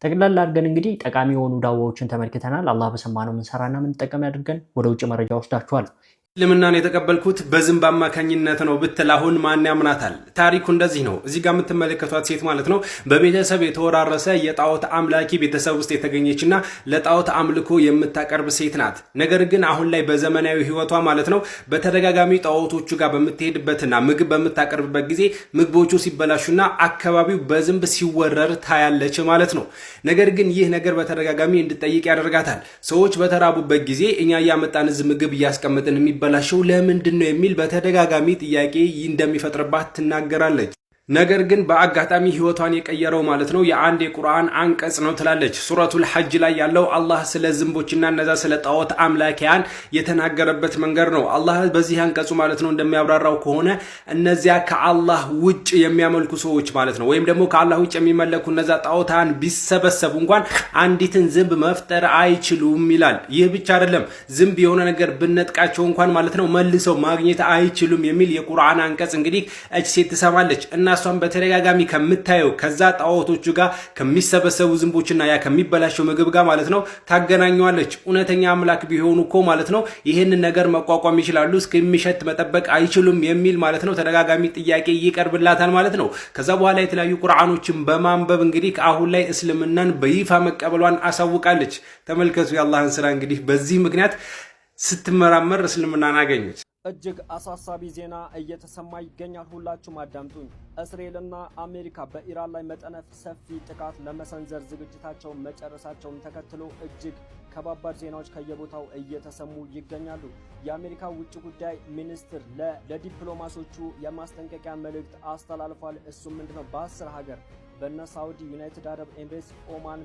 ጠቅላላ አድርገን እንግዲህ ጠቃሚ የሆኑ ዳዋዎችን ተመልክተናል። አላህ በሰማነው ምንሰራና ምንጠቀም ያድርገን። ወደ ውጭ መረጃ ወስዳችኋለሁ። እስልምናን የተቀበልኩት በዝንብ አማካኝነት ነው ብትል አሁን ማን ያምናታል? ታሪኩ እንደዚህ ነው። እዚህ ጋር የምትመለከቷት ሴት ማለት ነው በቤተሰብ የተወራረሰ የጣዖት አምላኪ ቤተሰብ ውስጥ የተገኘችና ለጣዖት አምልኮ የምታቀርብ ሴት ናት። ነገር ግን አሁን ላይ በዘመናዊ ህይወቷ ማለት ነው በተደጋጋሚ ጣዖቶቹ ጋር በምትሄድበትና ምግብ በምታቀርብበት ጊዜ ምግቦቹ ሲበላሹና አካባቢው በዝንብ ሲወረር ታያለች ማለት ነው። ነገር ግን ይህ ነገር በተደጋጋሚ እንድትጠይቅ ያደርጋታል። ሰዎች በተራቡበት ጊዜ እኛ ያመጣን ምግብ እያስቀመጥን በላሽው ለምንድን ነው የሚል በተደጋጋሚ ጥያቄ እንደሚፈጥርባት ትናገራለች። ነገር ግን በአጋጣሚ ህይወቷን የቀየረው ማለት ነው የአንድ የቁርአን አንቀጽ ነው ትላለች። ሱረቱል ሐጅ ላይ ያለው አላህ ስለ ዝንቦችና እነዛ ስለ ጣዖት አምላኪያን የተናገረበት መንገድ ነው። አላህ በዚህ አንቀጹ ማለት ነው እንደሚያብራራው ከሆነ እነዚያ ከአላህ ውጭ የሚያመልኩ ሰዎች ማለት ነው ወይም ደግሞ ከአላህ ውጭ የሚመለኩ እነዛ ጣዖታን ቢሰበሰቡ እንኳን አንዲትን ዝንብ መፍጠር አይችሉም ይላል። ይህ ብቻ አይደለም፣ ዝንብ የሆነ ነገር ብነጥቃቸው እንኳን ማለት ነው መልሰው ማግኘት አይችሉም የሚል የቁርአን አንቀጽ እንግዲህ እች ሴት ትሰማለች። እና እሷን በተደጋጋሚ ከምታየው ከዛ ጣዖቶቹ ጋር ከሚሰበሰቡ ዝንቦችና ያ ከሚበላሸው ምግብ ጋር ማለት ነው ታገናኘዋለች። እውነተኛ አምላክ ቢሆኑ እኮ ማለት ነው ይሄንን ነገር መቋቋም ይችላሉ፣ እስከሚሸት መጠበቅ አይችሉም የሚል ማለት ነው ተደጋጋሚ ጥያቄ ይቀርብላታል ማለት ነው። ከዛ በኋላ የተለያዩ ቁርአኖችን በማንበብ እንግዲህ አሁን ላይ እስልምናን በይፋ መቀበሏን አሳውቃለች። ተመልከቱ የአላህን ስራ እንግዲህ በዚህ ምክንያት ስትመራመር እስልምናን አገኘች። እጅግ አሳሳቢ ዜና እየተሰማ ይገኛል። ሁላችሁም አዳምጡኝ። እስራኤልና አሜሪካ በኢራን ላይ መጠነ ሰፊ ጥቃት ለመሰንዘር ዝግጅታቸውን መጨረሳቸውን ተከትሎ እጅግ ከባባድ ዜናዎች ከየቦታው እየተሰሙ ይገኛሉ። የአሜሪካ ውጭ ጉዳይ ሚኒስትር ለዲፕሎማቶቹ የማስጠንቀቂያ መልእክት አስተላልፏል። እሱም ምንድነው? በ10 ሀገር በነ ሳውዲ፣ ዩናይትድ አረብ ኤምሬትስ፣ ኦማን፣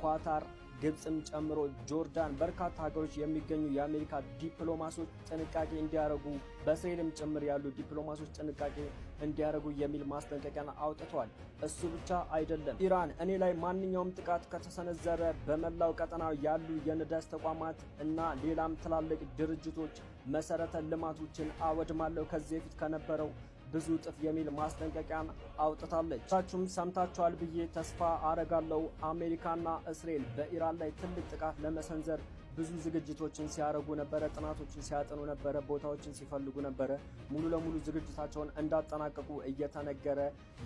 ኳታር፣ ግብጽም ጨምሮ ጆርዳን በርካታ ሀገሮች የሚገኙ የአሜሪካ ዲፕሎማቶች ጥንቃቄ እንዲያደርጉ በእስራኤልም ጭምር ያሉ ዲፕሎማቶች ጥንቃቄ እንዲያደርጉ የሚል ማስጠንቀቂያን አውጥቷል። እሱ ብቻ አይደለም። ኢራን እኔ ላይ ማንኛውም ጥቃት ከተሰነዘረ በመላው ቀጠናው ያሉ የነዳጅ ተቋማት እና ሌላም ትላልቅ ድርጅቶች መሰረተ ልማቶችን አወድማለሁ ከዚህ በፊት ከነበረው ብዙ ጥፍ የሚል ማስጠንቀቂያን አውጥታለች። ታችሁም ሰምታችኋል ብዬ ተስፋ አረጋለሁ። አሜሪካና እስራኤል በኢራን ላይ ትልቅ ጥቃት ለመሰንዘር ብዙ ዝግጅቶችን ሲያደርጉ ነበረ፣ ጥናቶችን ሲያጠኑ ነበረ፣ ቦታዎችን ሲፈልጉ ነበረ። ሙሉ ለሙሉ ዝግጅታቸውን እንዳጠናቀቁ እየተነገረ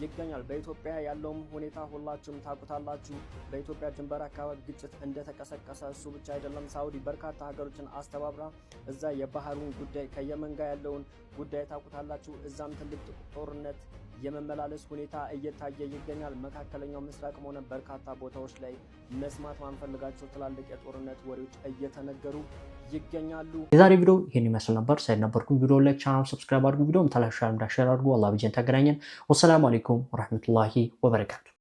ይገኛል። በኢትዮጵያ ያለውም ሁኔታ ሁላችሁም ታውቁታላችሁ። በኢትዮጵያ ድንበር አካባቢ ግጭት እንደተቀሰቀሰ እሱ ብቻ አይደለም፣ ሳውዲ በርካታ ሀገሮችን አስተባብራ እዛ የባህሩን ጉዳይ ከየመን ጋር ያለውን ጉዳይ ታውቁታላችሁ። እዛም ትልቅ ጦርነት የመመላለስ ሁኔታ እየታየ ይገኛል። መካከለኛው ምስራቅም ሆነ በርካታ ቦታዎች ላይ መስማት ማንፈልጋቸው ትላልቅ የጦርነት ወሬዎች እየተነገሩ ይገኛሉ። የዛሬ ቪዲዮ ይሄን ይመስል ነበር። ሳይድ ነበርኩ። ቪዲዮ ላይክ፣ ቻናል ሰብስክራይብ አድርጉ። ቪዲዮም ተላሻም ዳሸር አድርጉ። አላህ ቢጀን ተገናኘን። ወሰላሙ አለይኩም ወራህመቱላሂ ወበረካቱ።